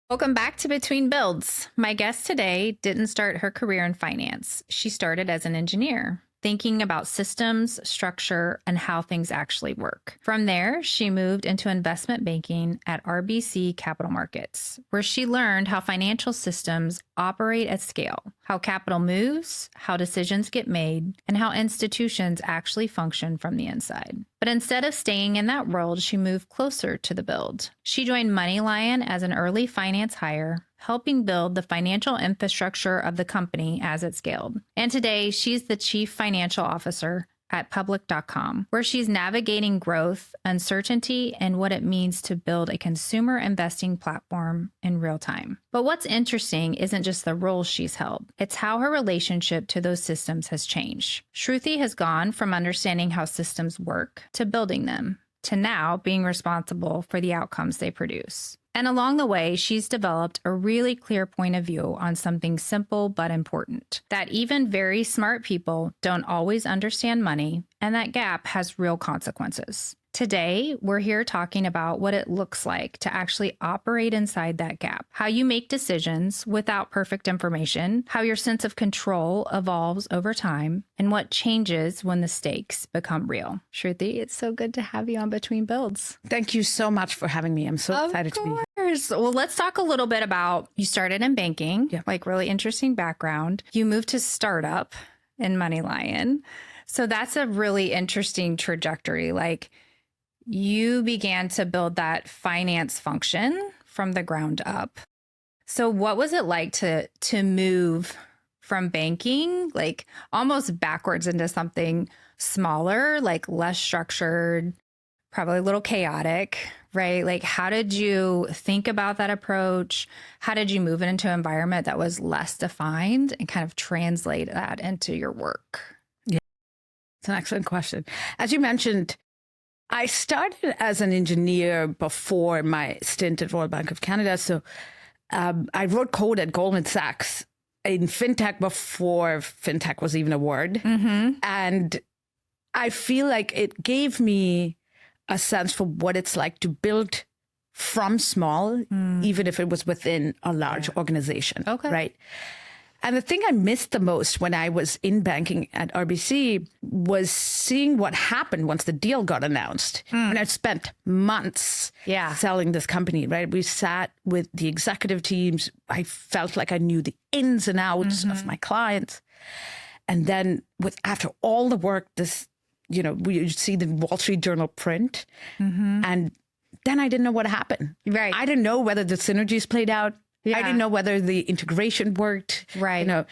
Welcome back to Between Builds. My guest today didn't start her career in finance. She started as an engineer, thinking about systems, structure, and how things actually work. From there, she moved into investment banking at RBC Capital Markets, where she learned how financial systems operate at scale, how capital moves, how decisions get made, and how institutions actually function from the inside. But instead of staying in that world, she moved closer to the build. She joined MoneyLion as an early finance hire, helping build the financial infrastructure of the company as it scaled. And today, she's the chief financial officer at public.com, where she's navigating growth, uncertainty, and what it means to build a consumer investing platform in real time. But what's interesting isn't just the role she's held, it's how her relationship to those systems has changed. Sruthi has gone from understanding how systems work to building them, to now being responsible for the outcomes they produce. And along the way, she's developed a really clear point of view on something simple but important, that even very smart people don't always understand money, and that gap has real consequences. Today, we're here talking about what it looks like to actually operate inside that gap, how you make decisions without perfect information, how your sense of control evolves over time, and what changes when the stakes become real. Sruthi, it's so good to have you on Between Builds. Thank you so much for having me. I'm so excited to be here. Well, let's talk a little bit about, you started in banking, like really interesting background. You moved to startup in MoneyLion. So that's a really interesting trajectory. Like, you began to build that finance function from the ground up. So what was it like to move from banking, like almost backwards into something smaller, like less structured, probably a little chaotic, right? Like, how did you think about that approach? How did you move it into an environment that was less defined and kind of translate that into your work? Yeah, it's an excellent question. As you mentioned, I started as an engineer before my stint at Royal Bank of Canada. So I wrote code at Goldman Sachs in fintech before fintech was even a word. And I feel like it gave me a sense for what it's like to build from small, even if it was within a large organization. Right. And the thing I missed the most when I was in banking at RBC was seeing what happened once the deal got announced. And I spent months selling this company, right? We sat with the executive teams. I felt like I knew the ins and outs of my clients. And then after all the work, we see the Wall Street Journal print. And then I didn't know what happened. Right. I didn't know whether the synergies played out. I didn't know whether the integration worked. Right.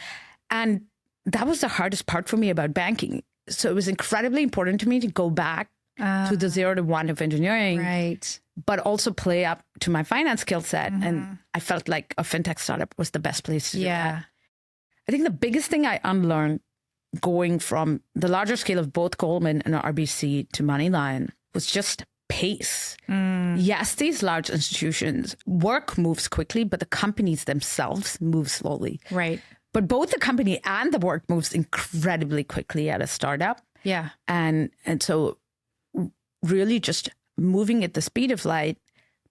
And that was the hardest part for me about banking. So it was incredibly important to me to go back to the 0 to 1 of engineering, right, but also play up to my finance skill set. And I felt like a fintech startup was the best place to do that. I think the biggest thing I unlearned going from the larger scale of both Goldman and RBC to MoneyLion was just pace. Yes, these large institutions, work moves quickly, but the companies themselves move slowly. Right. But both the company and the work moves incredibly quickly at a startup. Yeah. And so really just moving at the speed of light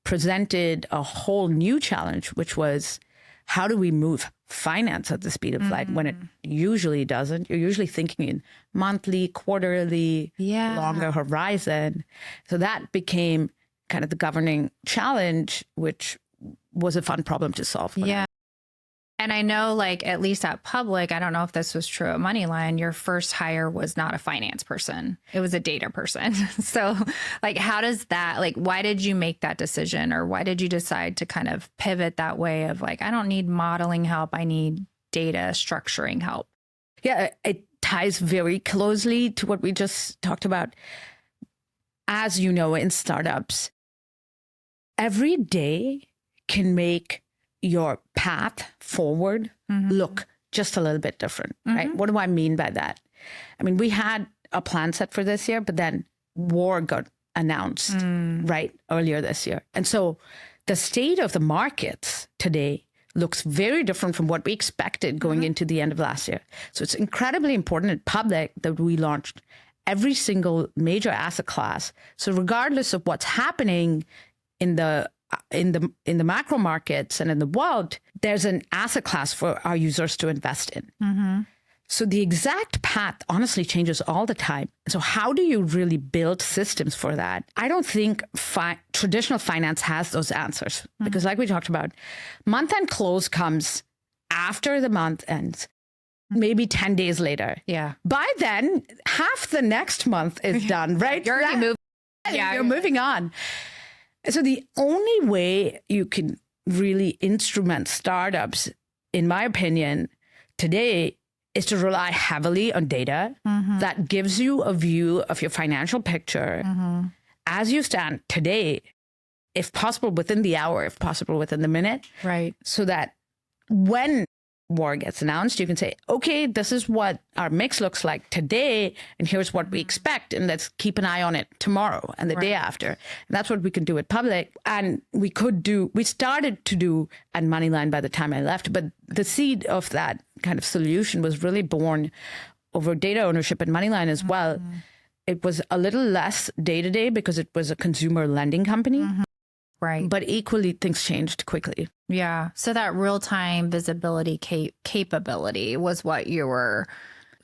presented a whole new challenge, which was, how do we move finance at the speed of light when it usually doesn't? You're usually thinking in monthly, quarterly, longer horizon. So that became kind of the governing challenge, which was a fun problem to solve. Yeah. And I know, like, at least at Public, I don't know if this was true at MoneyLion, your first hire was not a finance person. It was a data person. So, like, how does that, like, why did you make that decision? Or why did you decide to kind of pivot that way of, like, I don't need modeling help, I need data structuring help? Yeah, it ties very closely to what we just talked about. As you know, in startups, every day can make your path forward look just a little bit different, right? What do I mean by that? I mean, we had a plan set for this year, but then war got announced, right, earlier this year. And so the state of the markets today looks very different from what we expected going into the end of last year. So it's incredibly important at Public that we launched every single major asset class. So regardless of what's happening in the in the macro markets and in the world, there's an asset class for our users to invest in. Mm-hmm. So the exact path honestly changes all the time. So how do you really build systems for that? I don't think traditional finance has those answers because like we talked about, month-end close comes after the month ends, maybe 10 days later. Yeah. By then, half the next month is done, right? You're already moving. Yeah, you're moving on. So the only way you can really instrument startups, in my opinion, today is to rely heavily on data that gives you a view of your financial picture as you stand today, if possible within the hour, if possible within the minute. Right. So that when war gets announced, you can say, okay, this is what our mix looks like today, and here's what we expect, and let's keep an eye on it tomorrow and the day after. And that's what we can do at Public. And we started to do at Moneyline by the time I left, but the seed of that kind of solution was really born over data ownership at Moneyline as well. It was a little less day-to-day because it was a consumer lending company. Right. But equally, things changed quickly. Yeah. So that real-time visibility capability was what you were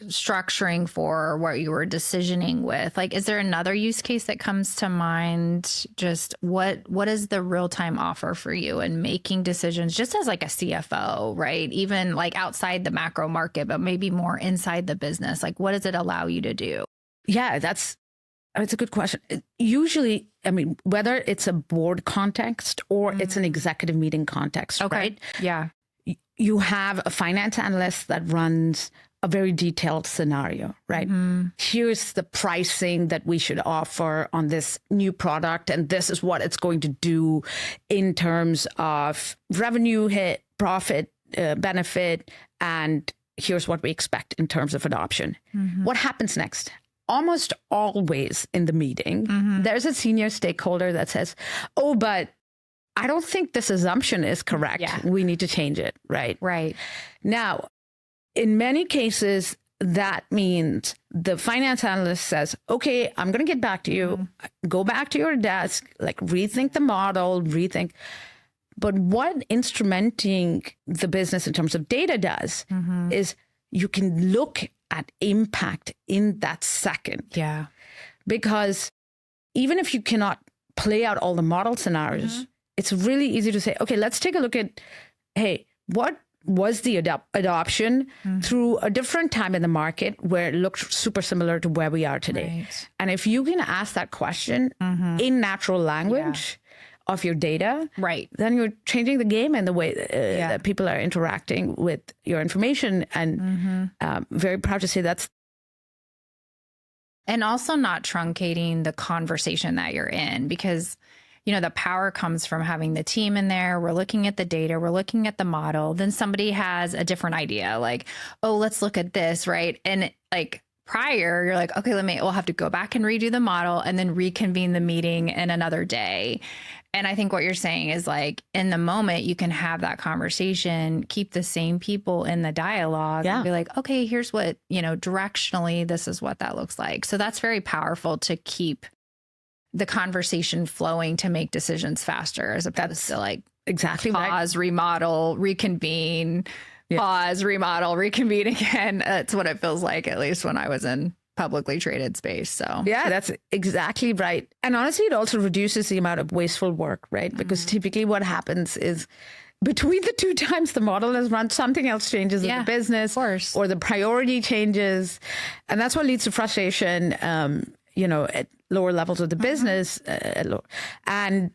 structuring for, what you were decisioning with. Like, is there another use case that comes to mind? Just what is the real-time offer for you in making decisions just as like a CFO, right? Even like outside the macro market, but maybe more inside the business. Like, what does it allow you to do? Yeah, it's a good question. Usually, I mean, whether it's a board context or it's an executive meeting context, right? Yeah. You have a finance analyst that runs a very detailed scenario, right? Here's the pricing that we should offer on this new product, and this is what it's going to do in terms of revenue hit, profit, benefit, and here's what we expect in terms of adoption. What happens next? Almost always in the meeting, there's a senior stakeholder that says, oh, but I don't think this assumption is correct. Yeah. We need to change it, right? Right. Now, in many cases, that means the finance analyst says, okay, I'm going to get back to you. Go back to your desk, like rethink the model, But what instrumenting the business in terms of data does is you can look at impact in that second. Yeah. Because even if you cannot play out all the model scenarios, it's really easy to say, okay, let's take a look at, hey, what was the adoption through a different time in the market where it looked super similar to where we are today? Right. And if you can ask that question in natural language of your data, right, then you're changing the game and the way that people are interacting with your information. And very proud to say that's. And also not truncating the conversation that you're in, because, you know, the power comes from having the team in there. We're looking at the data, we're looking at the model. Then somebody has a different idea, like, oh, let's look at this, right? And like prior, you're like, okay, we'll have to go back and redo the model and then reconvene the meeting in another day. And I think what you're saying is like in the moment, you can have that conversation, keep the same people in the dialogue and be like, okay, here's what, you know, directionally, this is what that looks like. So that's very powerful to keep the conversation flowing to make decisions faster as opposed to like exactly pause, remodel, reconvene, pause, remodel, reconvene again. That's what it feels like, at least when I was in publicly traded space. So yeah, that's exactly right. And honestly, it also reduces the amount of wasteful work, right? Because typically what happens is between the two times the model is run, something else changes in the business, or the priority changes. And that's what leads to frustration, you know, at lower levels of the business. And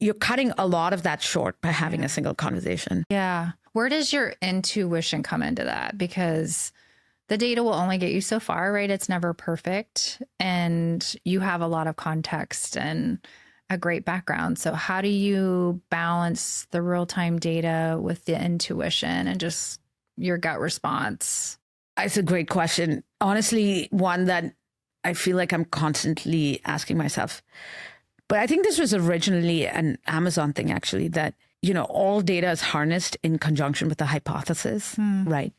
you're cutting a lot of that short by having a single conversation. Yeah. Where does your intuition come into that? Because the data will only get you so far, right? It's never perfect. And you have a lot of context and a great background. So how do you balance the real-time data with the intuition and just your gut response? It's a great question. Honestly, one that I feel like I'm constantly asking myself. But I think this was originally an Amazon thing, actually, that, you know, all data is harnessed in conjunction with a hypothesis, right?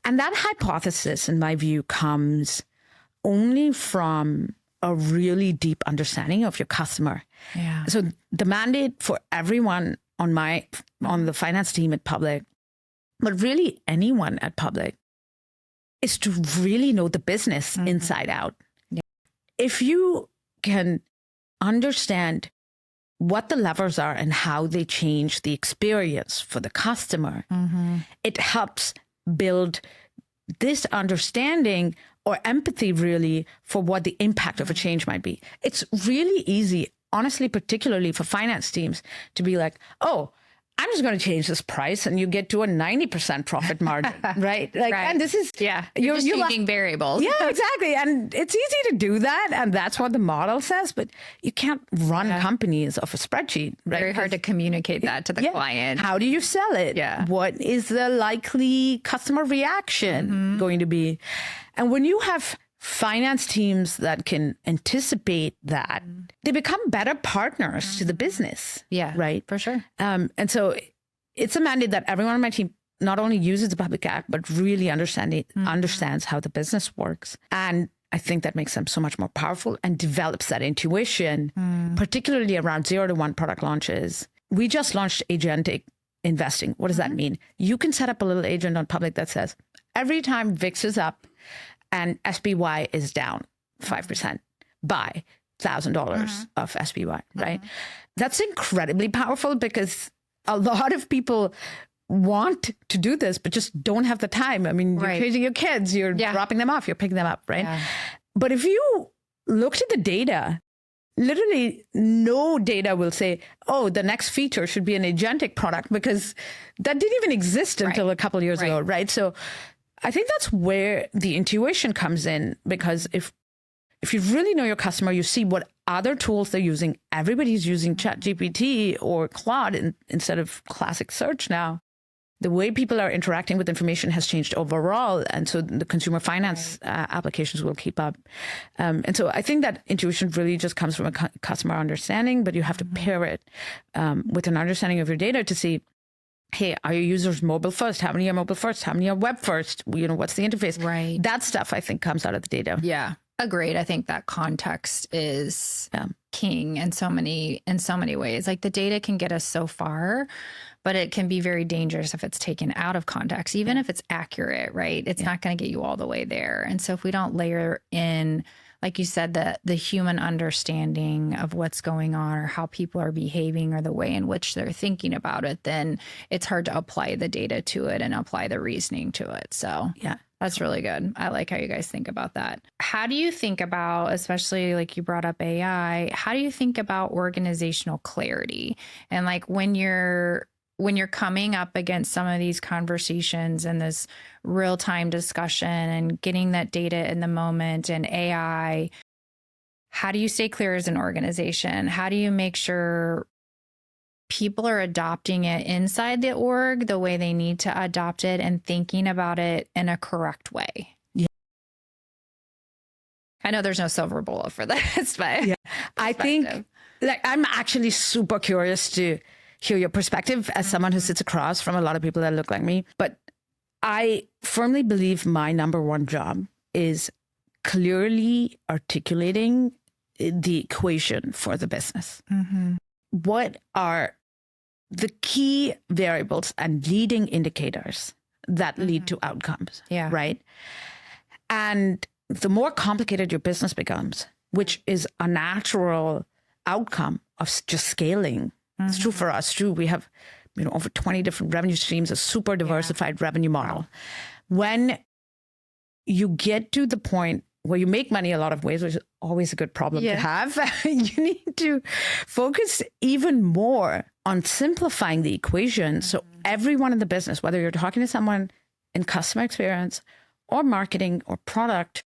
And that hypothesis, in my view, comes only from a really deep understanding of your customer. Yeah. So the mandate for everyone on the finance team at Public, but really anyone at Public, is to really know the business inside out. Yeah. If you can understand what the levers are and how they change the experience for the customer, it helps build this understanding or empathy really for what the impact of a change might be. It's really easy, honestly, particularly for finance teams, to be like, oh, I'm just going to change this price and you get to a 90% profit margin, right? Like, Right. and this is, you're just changing variables. yeah, exactly. And it's easy to do that. And that's what the model says, but you can't run companies off a spreadsheet, right? Very hard to communicate that to the client. How do you sell it? Yeah. What is the likely customer reaction going to be? And when you have finance teams that can anticipate that, they become better partners to the business. Yeah, right. For sure. And so it's a mandate that everyone on my team not only uses the Public Act, but really understands how the business works. And I think that makes them so much more powerful and develops that intuition, particularly around 0 to 1 product launches. We just launched agentic investing. What does that mean? You can set up a little agent on Public that says, every time VIX is up and SPY is down 5%, buy $1,000 of SPY, right? That's incredibly powerful because a lot of people want to do this, but just don't have the time. I mean, you're raising your kids, you're dropping them off, you're picking them up, right? Yeah. But if you looked at the data, literally no data will say, oh, the next feature should be an agentic product, because that didn't even exist until a couple of years ago, right? So I think that's where the intuition comes in, because if you really know your customer, you see what other tools they're using. Everybody's using ChatGPT or Claude instead of classic search now. The way people are interacting with information has changed overall. And so the consumer finance applications will keep up. And so I think that intuition really just comes from a customer understanding, but you have to pair it with an understanding of your data to see, hey, are your users mobile first? How many are mobile first? How many are web first? You know, what's the interface? Right. That stuff, I think, comes out of the data. Yeah. Agreed. I think that context is king in so many ways. Like the data can get us so far, but it can be very dangerous if it's taken out of context, even if it's accurate, right? It's not going to get you all the way there. And so if we don't layer in, like you said, the human understanding of what's going on or how people are behaving or the way in which they're thinking about it, then it's hard to apply the data to it and apply the reasoning to it. So yeah, that's really good. I like how you guys think about that. How do you think about, especially like you brought up AI, how do you think about organizational clarity? And like when you're coming up against some of these conversations and this real-time discussion and getting that data in the moment and AI, how do you stay clear as an organization? How do you make sure people are adopting it inside the org the way they need to adopt it and thinking about it in a correct way? Yeah. I know there's no silver bullet for this, but I think I'm actually super curious to hear your perspective as someone who sits across from a lot of people that look like me. But I firmly believe my number one job is clearly articulating the equation for the business. What are the key variables and leading indicators that lead to outcomes, right? And the more complicated your business becomes, which is a natural outcome of just scaling. It's true for us too. We have, over 20 different revenue streams, a super diversified revenue model. When you get to the point where you make money a lot of ways, which is always a good problem to have, you need to focus even more on simplifying the equation. So everyone in the business, whether you're talking to someone in customer experience or marketing or product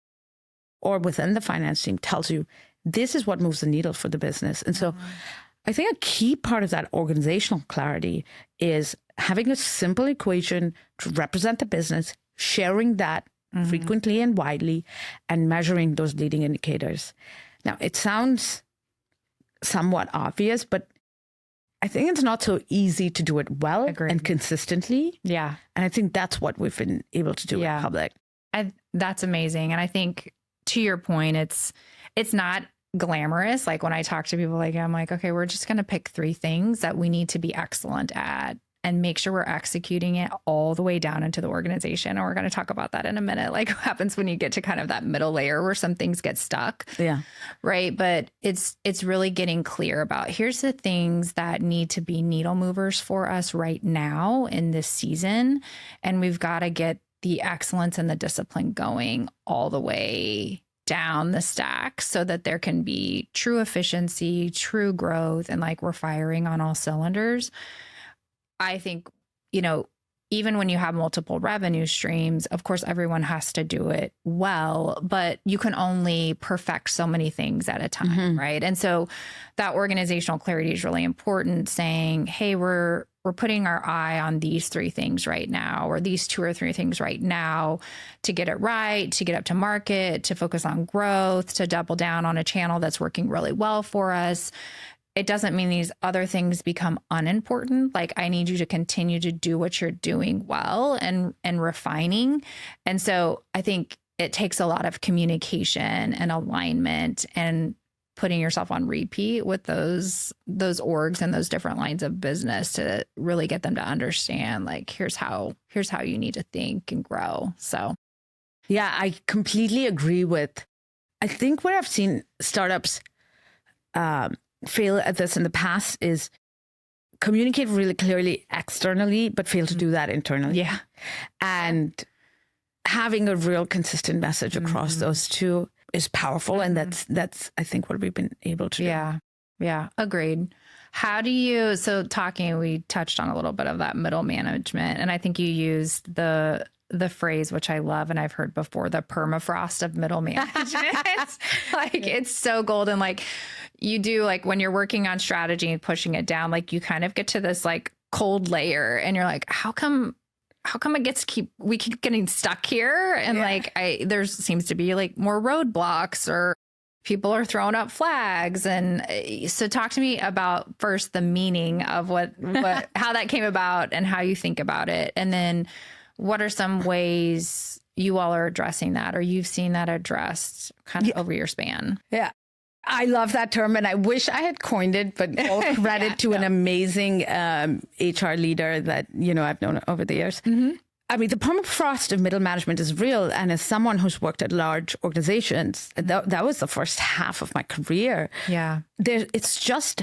or within the finance team, tells you this is what moves the needle for the business. And so I think a key part of that organizational clarity is having a simple equation to represent the business, sharing that frequently and widely, and measuring those leading indicators. Now, it sounds somewhat obvious, but I think it's not so easy to do it well and consistently. Yeah. And I think that's what we've been able to do at Public. That's amazing. And I think to your point, it's not glamorous. Like when I talk to people, like I'm like, okay, we're just going to pick 3 things that we need to be excellent at and make sure we're executing it all the way down into the organization. And we're going to talk about that in a minute. Like what happens when you get to kind of that middle layer where some things get stuck. Yeah. Right. But it's really getting clear about here's the things that need to be needle movers for us right now in this season. And we've got to get the excellence and the discipline going all the way down the stack so that there can be true efficiency, true growth, and like we're firing on all cylinders. I think, even when you have multiple revenue streams, of course, everyone has to do it well, but you can only perfect so many things at a time, right? And so that organizational clarity is really important, saying, hey, we're putting our eye on these 3 things right now, or these 2 or 3 things right now to get it right, to get up to market, to focus on growth, to double down on a channel that's working really well for us. It doesn't mean these other things become unimportant. Like I need you to continue to do what you're doing well and refining. And so I think it takes a lot of communication and alignment and putting yourself on repeat with those orgs and those different lines of business to really get them to understand, like, here's how you need to think and grow. So yeah, I completely agree with, I think where I've seen startups fail at this in the past is communicate really clearly externally, but fail to do that internally. Yeah. And having a real consistent message across those 2 is powerful. And that's, I think, what we've been able to do. Yeah. Agreed. How do you, we touched on a little bit of that middle management, and I think you used the phrase, which I love and I've heard before, the permafrost of middle management. It's so golden. Like you do, like when you're working on strategy and pushing it down, like you kind of get to this like cold layer and you're like, how come we keep getting stuck here? And there seems to be like more roadblocks or people are throwing up flags. And so talk to me about first the meaning of what how that came about and how you think about it. And then what are some ways you all are addressing that, or you've seen that addressed kind of over your span? Yeah. I love that term and I wish I had coined it, but all credit to an amazing HR leader that, I've known over the years. I mean, the permafrost of middle management is real. And as someone who's worked at large organizations, that was the first half of my career. Yeah. It's just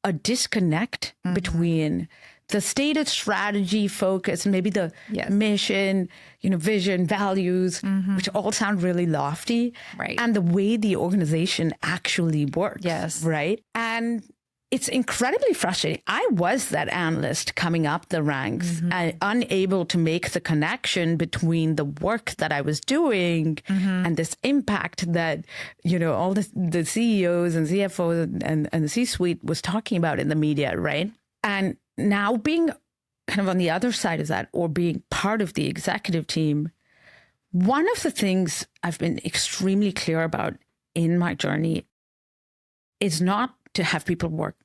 a disconnect between the stated strategy, focus, and maybe the mission, vision, values, which all sound really lofty, right? And the way the organization actually works, yes, right? And it's incredibly frustrating. I was that analyst coming up the ranks and unable to make the connection between the work that I was doing and this impact that, all the CEOs and CFOs and the C-suite was talking about in the media, right? And now being kind of on the other side of that, or being part of the executive team, one of the things I've been extremely clear about in my journey is not to have people work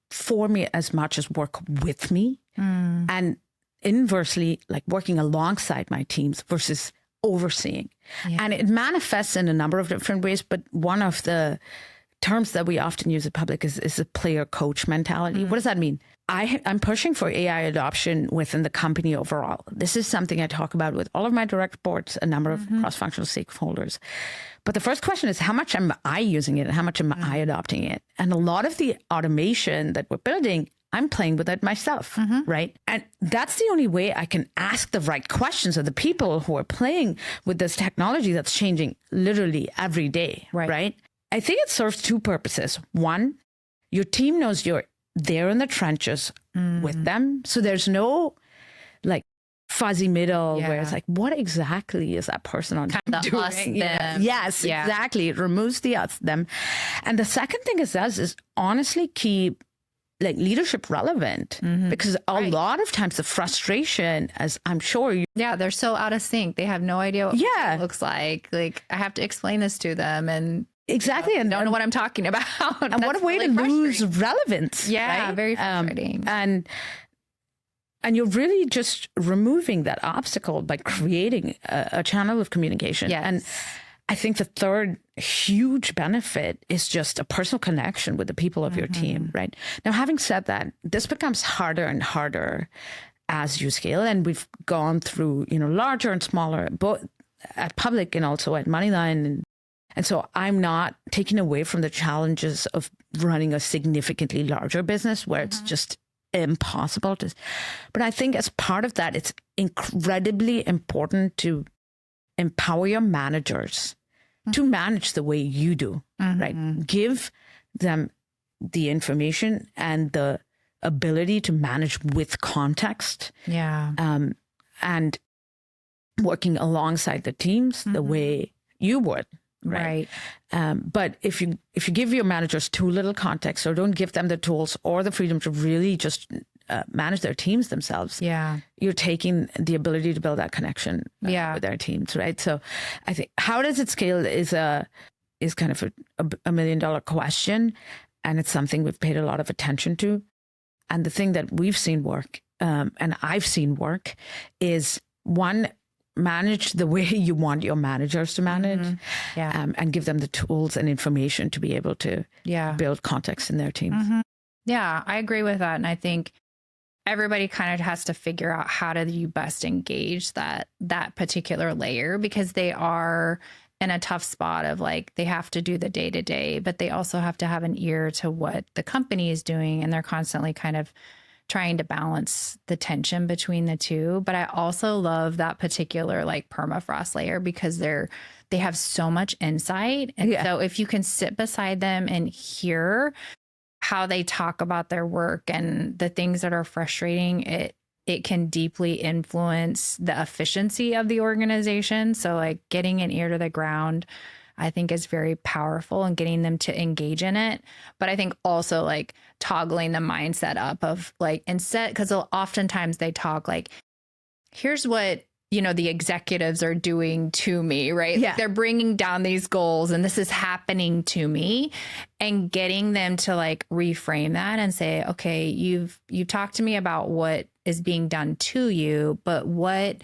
for me as much as work with me. And inversely, like working alongside my teams versus overseeing. Yeah. And it manifests in a number of different ways, but one of the terms that we often use at Public is a player coach mentality. What does that mean? I'm pushing for AI adoption within the company overall. This is something I talk about with all of my direct reports, a number of cross-functional stakeholders. But the first question is, how much am I using it and how much am I adopting it? And a lot of the automation that we're building, I'm playing with it myself, right? And that's the only way I can ask the right questions of the people who are playing with this technology that's changing literally every day, right? I think it serves 2 purposes. One, your team knows you're there in the trenches with them. So there's no like fuzzy middle where it's like, what exactly is that person on kind of doing? Us, them. Yes, exactly. It removes the us, them. And the second thing it does is honestly keep like leadership relevant because a lot of times the frustration, as I'm sure they're so out of sync. They have no idea what it looks like. Like I have to explain this to them and exactly. And don't know what I'm talking about. And what a way to lose relevance. Yeah, right? very frustrating. And you're really just removing that obstacle by creating a channel of communication. Yes. I think the third huge benefit is just a personal connection with the people of your team, right? Now, having said that, this becomes harder and harder as you scale. And we've gone through, larger and smaller, both at Public and also at Moneyline. And so I'm not taking away from the challenges of running a significantly larger business where it's just impossible to. But I think as part of that, it's incredibly important to empower your managers to manage the way you do, right? Give them the information and the ability to manage with context. Yeah. And working alongside the teams the way you would. Right. But if you give your managers too little context or don't give them the tools or the freedom to really just manage their teams themselves, you're taking the ability to build that connection with their teams, right? So I think how does it scale is kind of a $1 million question, and it's something we've paid a lot of attention to. And the thing that we've seen work, and I've seen work, is one, manage the way you want your managers to manage, and give them the tools and information to be able to build context in their teams. Yeah, I agree with that. And I think everybody kind of has to figure out how do you best engage that particular layer, because they are in a tough spot of like, they have to do the day-to-day, but they also have to have an ear to what the company is doing. And they're constantly kind of trying to balance the tension between the two. But I also love that particular like permafrost layer, because they have so much insight. And so if you can sit beside them and hear how they talk about their work and the things that are frustrating, it can deeply influence the efficiency of the organization. So like getting an ear to the ground, I think is very powerful, and getting them to engage in it. But I think also like toggling the mindset up of like, instead, because oftentimes they talk like, here's what, the executives are doing to me, right? Yeah. Like they're bringing down these goals and this is happening to me, and getting them to like reframe that and say, okay, you've talked to me about what is being done to you, but what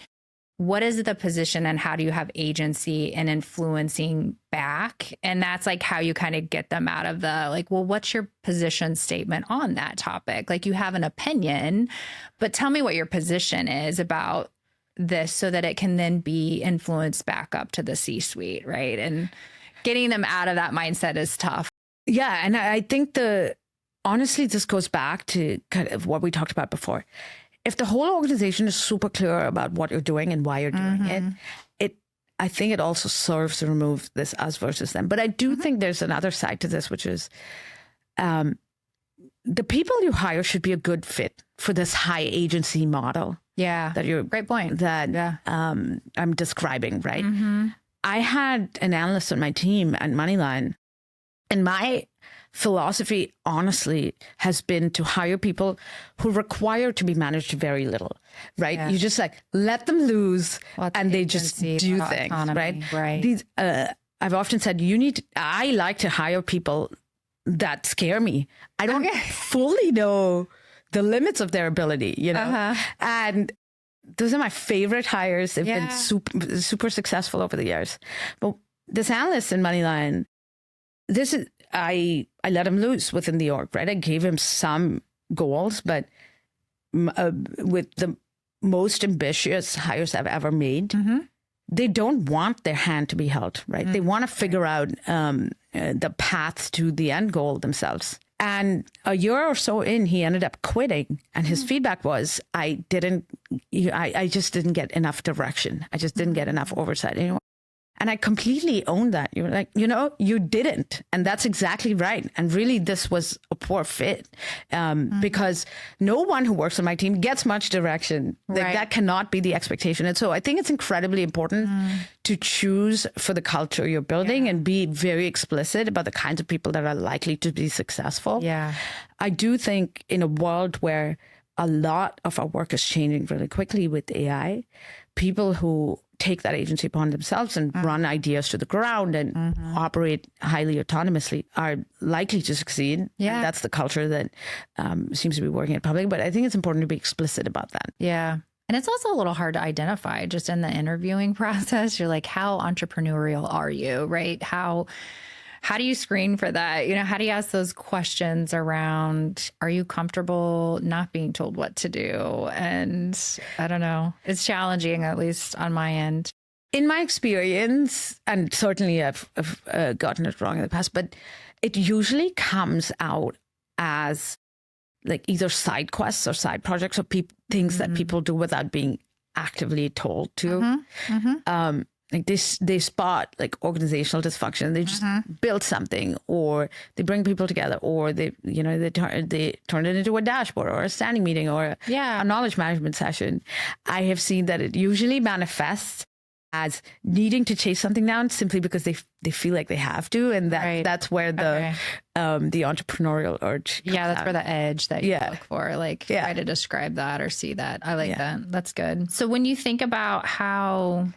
is the position and how do you have agency in influencing back? And that's like how you kind of get them out of the like, well, what's your position statement on that topic? Like you have an opinion, but tell me what your position is about this so that it can then be influenced back up to the C-suite, right? And getting them out of that mindset is tough. Yeah. And I think honestly, this goes back to kind of what we talked about before. If the whole organization is super clear about what you're doing and why you're doing it, I think it also serves to remove this us versus them. But I do think there's another side to this, which is the people you hire should be a good fit for this high agency model. Yeah, great point. That I'm describing, right? I had an analyst on my team at Moneyline, and my philosophy, honestly, has been to hire people who require to be managed very little, right? You just like let them loose and they just do things, autonomy, right? These, I've often said, I like to hire people that scare me. I don't fully know the limits of their ability, and those are my favorite hires. They've been super successful over the years. But this analyst in Moneyline, I let him loose within the org, right? I gave him some goals, but with the most ambitious hires I've ever made, they don't want their hand to be held, right? They want to figure out the paths to the end goal themselves. And a year or so in, he ended up quitting. And his feedback was, I just didn't get enough direction. I just didn't get enough oversight anymore. And I completely owned that. You were like, you didn't. And that's exactly right. And really, this was a poor fit because no one who works on my team gets much direction. Like, that cannot be the expectation. And so I think it's incredibly important to choose for the culture you're building and be very explicit about the kinds of people that are likely to be successful. Yeah, I do think in a world where a lot of our work is changing really quickly with AI, people who take that agency upon themselves and run ideas to the ground and operate highly autonomously are likely to succeed. Yeah. And that's the culture that seems to be working at Public. But I think it's important to be explicit about that. Yeah. And it's also a little hard to identify just in the interviewing process. You're like, how entrepreneurial are you, right? How do you screen for that? How do you ask those questions around, are you comfortable not being told what to do? And I don't know. It's challenging, at least on my end. In my experience, and certainly I've gotten it wrong in the past, but it usually comes out as like either side quests or side projects or things that people do without being actively told to. Like they spot like organizational dysfunction. They just build something, or they bring people together, or they turn it into a dashboard or a standing meeting or a knowledge management session. I have seen that it usually manifests as needing to chase something down simply because they feel like they have to, and that's where the entrepreneurial urge comes that's out. where the edge that you look for, like try to describe that or see that. I like that. That's good. So when you think about how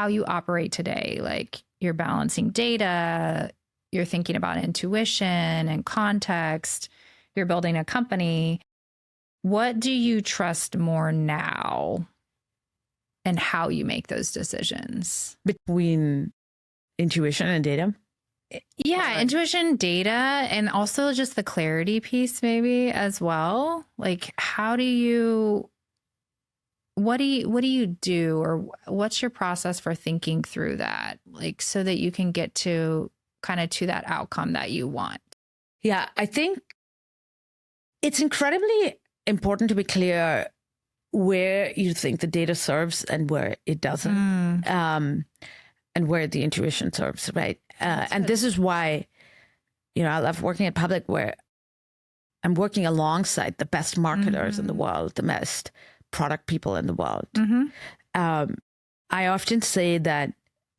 you operate today, like you're balancing data, you're thinking about intuition and context, you're building a company, what do you trust more now? And how you make those decisions? Between intuition and data? Yeah, intuition, data, and also just the clarity piece maybe as well. Like what do you do, or what's your process for thinking through that? Like so that you can get to kind of to that outcome that you want. Yeah, I think it's incredibly important to be clear where you think the data serves and where it doesn't, and where the intuition serves, right? And this is why, I love working at Public, where I'm working alongside the best marketers in the world, the best product people in the world. I often say that,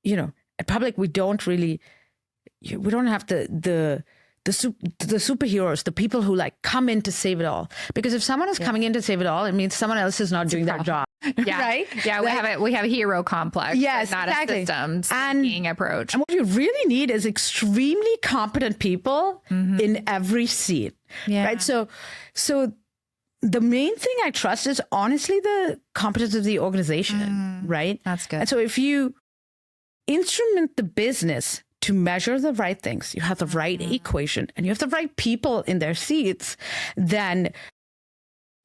at Public, we don't have the superheroes, the people who like come in to save it all. Because if someone is coming in to save it all, it means someone else is not doing their job. Yeah. Right? Yeah, we have a hero complex. Yes, not exactly. a systems thinking approach. And what you really need is extremely competent people in every seat. Yeah. Right. So the main thing I trust is honestly the competence of the organization. Right. That's good. And so if you instrument the business to measure the right things, you have the right equation, and you have the right people in their seats, then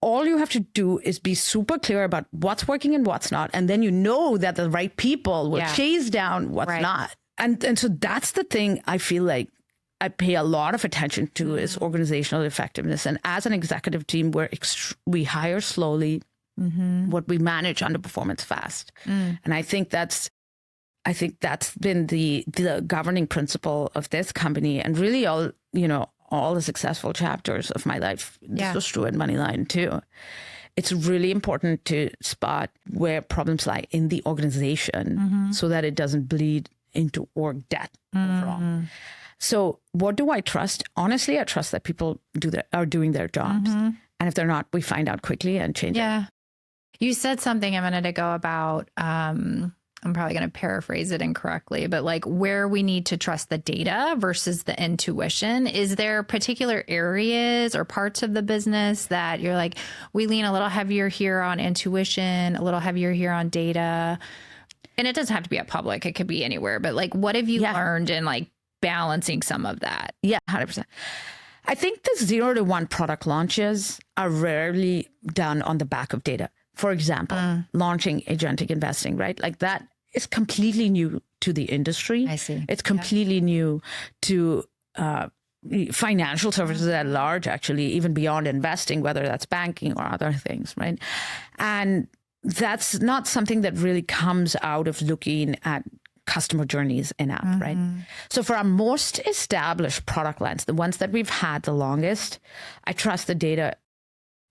all you have to do is be super clear about what's working and what's not. And then that the right people will chase down what's not. And so that's the thing I feel like I pay a lot of attention to is organizational effectiveness. And as an executive team, we hire slowly, what we manage underperformance fast. And I think that's been the governing principle of this company, and really all the successful chapters of my life. This was true at Moneyline too. It's really important to spot where problems lie in the organization so that it doesn't bleed into org debt overall. So what do I trust? Honestly, I trust that people are doing their jobs. And if they're not, we find out quickly and change it. You said something a minute ago about I'm probably going to paraphrase it incorrectly, but like where we need to trust the data versus the intuition. Is there particular areas or parts of the business that you're like, we lean a little heavier here on intuition, a little heavier here on data? And it doesn't have to be at Public. It could be anywhere. But like, what have you learned in like balancing some of that? Yeah, 100%. I think the 0 to 1 product launches are rarely done on the back of data. For example, launching agentic investing, right? Like that is completely new to the industry. I see. It's completely new to financial services at large, actually, even beyond investing, whether that's banking or other things, right? And that's not something that really comes out of looking at customer journeys in app, right? So for our most established product lines, the ones that we've had the longest, I trust the data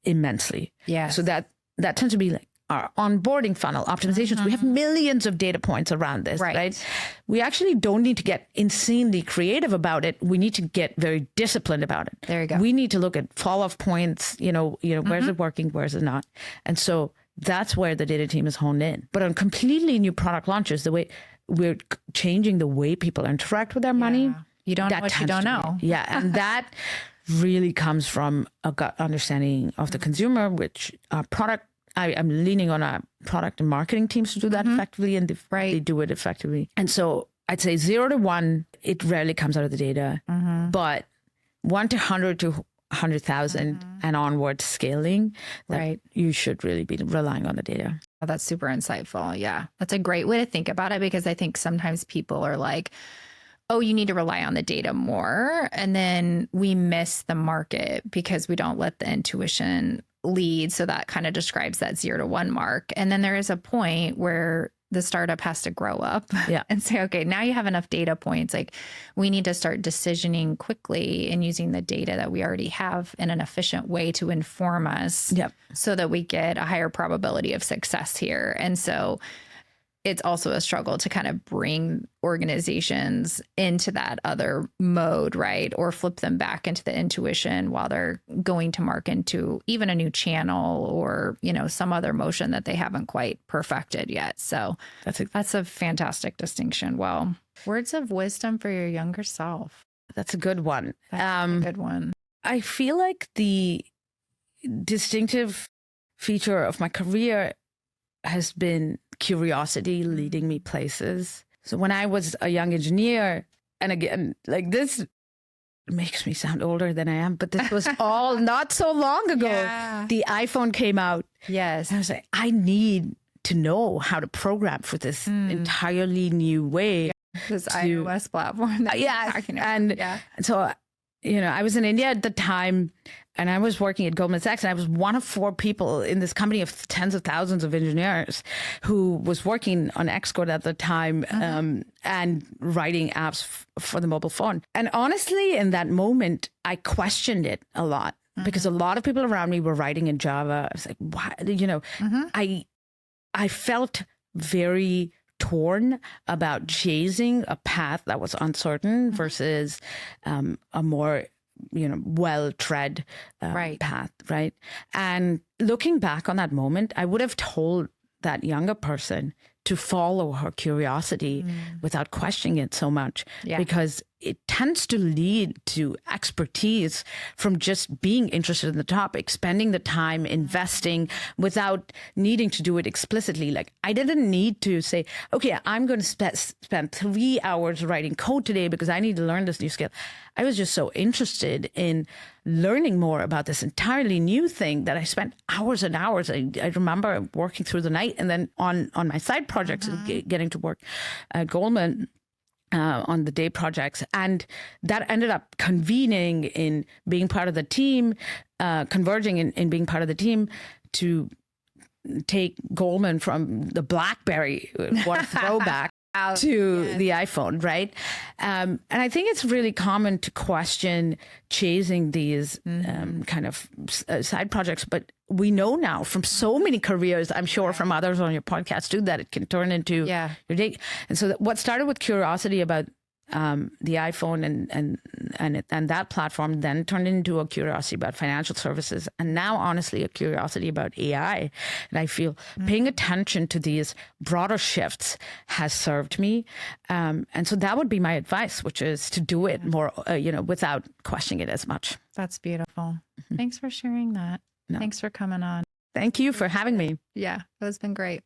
immensely. Yeah. So that tends to be like our onboarding funnel optimizations. We have millions of data points around this, right? We actually don't need to get insanely creative about it. We need to get very disciplined about it. There you go. We need to look at follow-up points, where's it working, where's it not? And so that's where the data team is honed in. But on completely new product launches, the way we're changing the way people interact with their money. You don't know what you don't know. Yeah. And that really comes from a gut understanding of the consumer, which product I'm leaning on our product and marketing teams to do that effectively, and they do it effectively. And so I'd say 0 to 1, it rarely comes out of the data, but 1 to 100 to 100,000 and onward scaling, that you should really be relying on the data. Oh, that's super insightful. Yeah, that's a great way to think about it, because I think sometimes people are like, oh, you need to rely on the data more. And then we miss the market because we don't let the intuition lead. So that kind of describes that 0 to 1 mark. And then there is a point where the startup has to grow up and say, okay, now you have enough data points. Like, we need to start decisioning quickly and using the data that we already have in an efficient way to inform us so that we get a higher probability of success here. And so it's also a struggle to kind of bring organizations into that other mode, right? Or flip them back into the intuition while they're going to market into even a new channel or, you know, some other motion that they haven't quite perfected yet. So that's a fantastic distinction. Well, words of wisdom for your younger self. That's a good one. That's a good one. I feel like the distinctive feature of my career has been curiosity leading me places. So when I was a young engineer, and again, like, this makes me sound older than I am, but this was all not so long ago. The iPhone came out. Yes. And I was like, I need to know how to program for this entirely new way. This iOS platform. And so, you know, I was in India at the time, and I was working at Goldman Sachs, and I was one of 4 people in this company of tens of thousands of engineers who was working on Xcode at the time and writing apps for the mobile phone. And honestly, in that moment, I questioned it a lot because a lot of people around me were writing in Java. I was like, why? You know, I felt very torn about chasing a path that was uncertain versus a more, you know, well-tread path, right? And looking back on that moment, I would have told that younger person to follow her curiosity without questioning it so much, because it tends to lead to expertise from just being interested in the topic, spending the time, investing without needing to do it explicitly. Like, I didn't need to say, okay, I'm going to spend 3 hours writing code today because I need to learn this new skill. I was just so interested in learning more about this entirely new thing that I spent hours and hours. I remember working through the night, and then on my side projects and getting to work at Goldman on the day projects. And that ended up convening in being part of the team, converging in being part of the team to take Goldman from the BlackBerry, what a throwback, to the iPhone, right? And I think it's really common to question chasing these kind of side projects, but we know now from so many careers, I'm sure from others on your podcast too, that it can turn into your day. And so what started with curiosity about the iPhone and that platform then turned into a curiosity about financial services, and now honestly a curiosity about AI. And I feel paying attention to these broader shifts has served me, and so that would be my advice, which is to do it more, without questioning it as much. That's beautiful. Thanks for sharing that. Thanks for coming on. Thank you for having me. Yeah, it's been great.